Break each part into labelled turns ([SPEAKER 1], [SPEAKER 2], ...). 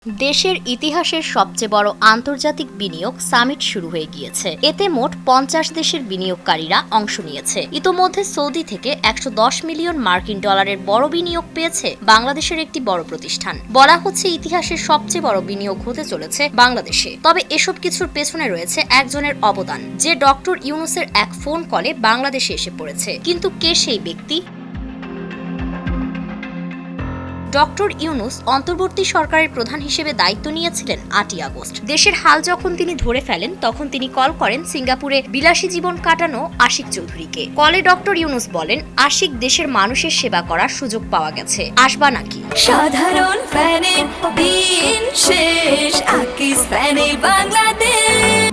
[SPEAKER 1] দেশের ইতিহাসের সবচেয়ে বড় আন্তর্জাতিক বিনিয়োগ সামিট শুরু হয়ে গিয়েছে। এতে মোট 50 দেশের বিনিয়োগকারীরা অংশ নিয়েছে। ইতোমধ্যে সৌদি থেকে 110 মিলিয়ন মার্কিন ডলারের বড় বিনিয়োগ পেয়েছে বাংলাদেশের একটি বড় প্রতিষ্ঠান। বলা হচ্ছে ইতিহাসের সবচেয়ে বড় বিনিয়োগ হতে চলেছে বাংলাদেশে। তবে এসব কিছুর পেছনে রয়েছে একজনের অবদান, যে ডক্টর ইউনূসের এক ফোন কলে বাংলাদেশে এসে পড়েছে। কিন্তু কে সেই ব্যক্তি? ডক্টর ইউনূস অন্তর্বর্তী সরকারের প্রধান হিসেবে দায়িত্ব নিয়েছিলেন 8ই আগস্ট। দেশের হাল যখন তিনি ধরে ফেলেন, তখন তিনি কল করেন সিঙ্গাপুরে বিলাসী জীবন কাটানো আশিক চৌধুরীকে। কলে ডক্টর ইউনূস বলেন, আশিক, দেশের মানুষের সেবা করার সুযোগ পাওয়া গেছে, আসবা নাকি?
[SPEAKER 2] সাধারণ ফ্যানের দিন শেষ, আকিস ফ্যানে বাংলাদেশ।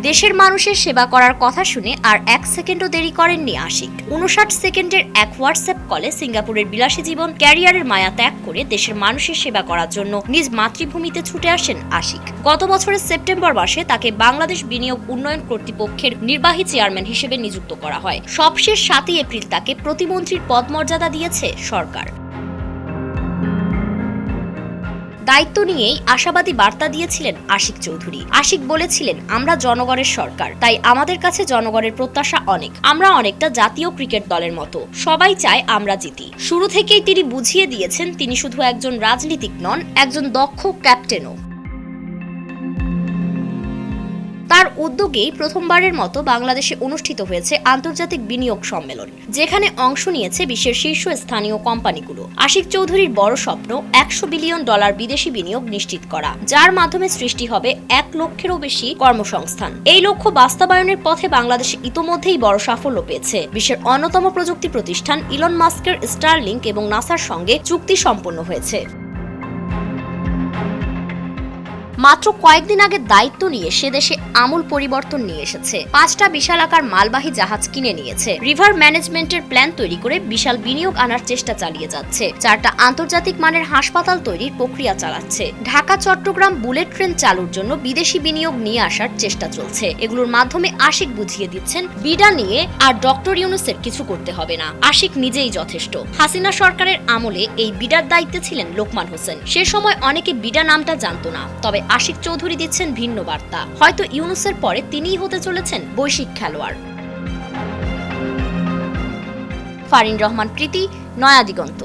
[SPEAKER 1] দেশের মানুষের সেবা করার কথা শুনে আর 1 সেকেন্ডও দেরি করেননি আশিক। 59 সেকেন্ডের এক হোয়াটসঅ্যাপ কলে সিঙ্গাপুরের বিলাসী জীবন ক্যারিয়ারের মায়া ত্যাগ করে দেশের মানুষের সেবা করার জন্য নিজ মাতৃভূমিতে ছুটে আসেন আশিক। গত বছরের সেপ্টেম্বর মাসে তাকে বাংলাদেশ বিনিয়োগ উন্নয়ন কর্তৃপক্ষের নির্বাহী চেয়ারম্যান হিসেবে নিযুক্ত করা হয়। সবশেষ 7ই এপ্রিল তাকে প্রতিমন্ত্রীর পদমর্যাদা দিয়েছে সরকার। দায়িত্ব নিয়েই আশাবাদী বার্তা দিয়েছিলেন আশিক চৌধুরী। আশিক বলেছিলেন, আমরা জনগণের সরকার, তাই আমাদের কাছে জনগণের প্রত্যাশা অনেক। আমরা অনেকটা জাতীয় ক্রিকেট দলের মতো, সবাই চায় আমরা জিতি। শুরু থেকেই তিনি বুঝিয়ে দিয়েছেন তিনি শুধু একজন রাজনীতিক নন, একজন দক্ষ ক্যাপ্টেনও। তার উদ্যোগেই প্রথমবারের মতো বাংলাদেশে অনুষ্ঠিত হয়েছে আন্তর্জাতিক বিনিয়োগ সম্মেলন, যেখানে অংশ নিয়েছে বিশ্বের শীর্ষস্থানীয় কোম্পানিগুলো। আশিক চৌধুরীর বড় স্বপ্ন 100 বিলিয়ন ডলার বিদেশি বিনিয়োগ নিশ্চিত করা, যার মাধ্যমে সৃষ্টি হবে 1 লক্ষেরও বেশি কর্মসংস্থান। এই লক্ষ্য বাস্তবায়নের পথে বাংলাদেশ ইতোমধ্যেই বড় সাফল্য পেয়েছে। বিশ্বের অন্যতম প্রযুক্তি প্রতিষ্ঠান ইলন মাস্কের স্টারলিংক এবং নাসার সঙ্গে চুক্তি সম্পন্ন হয়েছে। মাত্র কয়েকদিন আগে দায়িত্ব নিয়ে সে দেশে আমূল পরিবর্তন নিয়ে এসেছে। 5টা বিশালাকার মালবাহী জাহাজ কিনে নিয়েছে। রিভার ম্যানেজমেন্টের প্ল্যান তৈরি করে বিশাল বিনিয়োগ আনার চেষ্টা চালিয়ে যাচ্ছে। 4টা আন্তর্জাতিক মানের হাসপাতাল তৈরির প্রক্রিয়া চালাচ্ছে। ঢাকা চট্টগ্রাম বুলেট ট্রেন চালুর জন্য বিদেশি বিনিয়োগ নিয়ে আসার চেষ্টা চলছে। এগুলোর মাধ্যমে আশিক বুঝিয়ে দিচ্ছেন, বিডা নিয়ে আর ডক্টর ইউনূসের কিছু করতে হবে না, আশিক নিজেই যথেষ্ট। হাসিনা সরকারের আমলে এই বিডার দায়িত্বে ছিলেন লোকমান হোসেন। সে সময় অনেকে বিডা নামটা জানতো না, তবে আশিক চৌধুরী দিচ্ছেন ভিন্ন বার্তা। হয়তো ইউনূসের পরে তিনিই হতে চলেছেন বৈশ্বিক খেলোয়াড়। ফারিন রহমান প্রীতি, নয়া দিগন্ত।